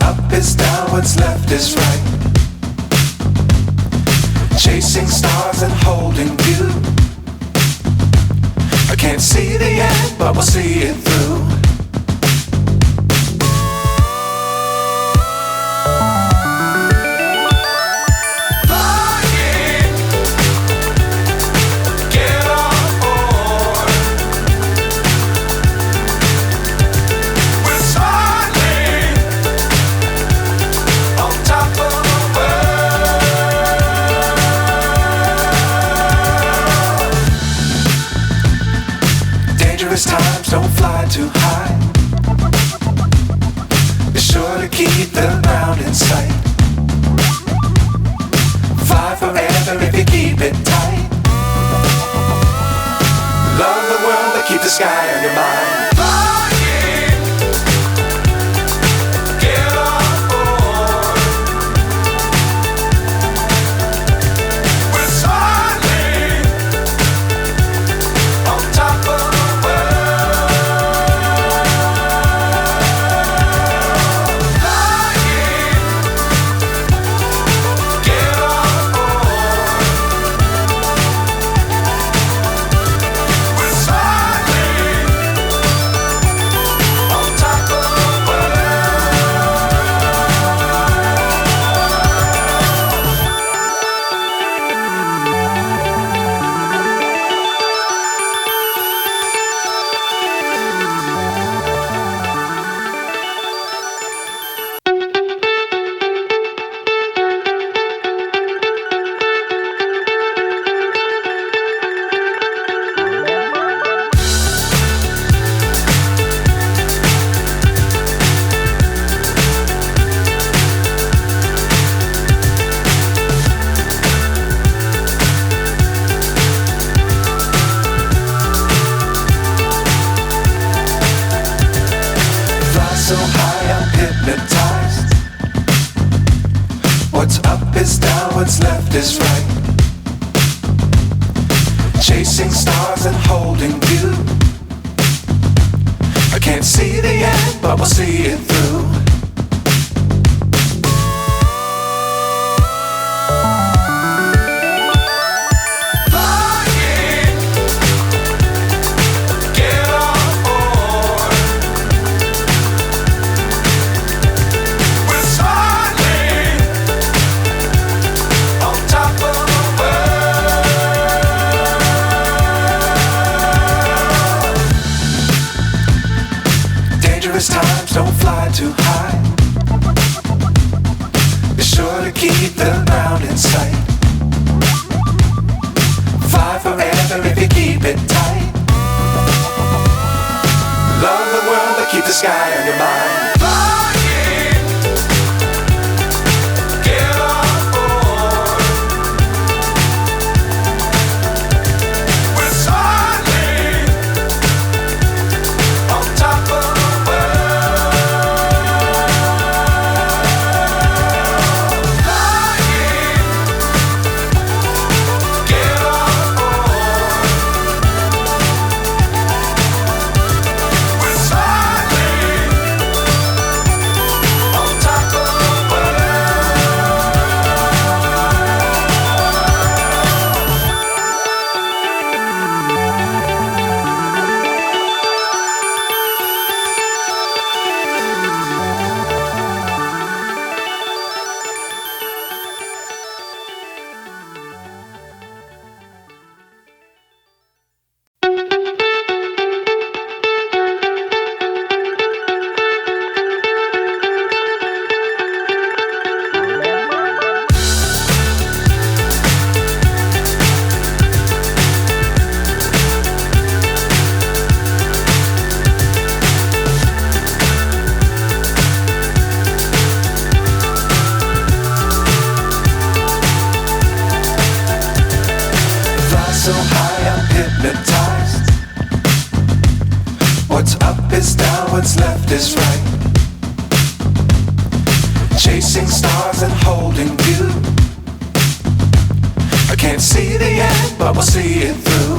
up is down, what's left is right. Chasing stars and holding you. I can't see the end, but we'll see it through. Times don't fly too high. Be sure to keep the ground in sight. Fly forever if you keep it tight. Love the world but keep the sky on your mind. So high I'm hypnotized. What's up is down, what's left is right. Chasing stars and holding you. I can't see the end, but we'll see it through. Times don't fly too high. Be sure to keep the ground in sight. Fly forever if you keep it tight. Love the world but keep the sky on your mind. So high I'm hypnotized. What's up is down, what's left is right. Chasing stars and holding you. I can't see the end, but we'll see it through.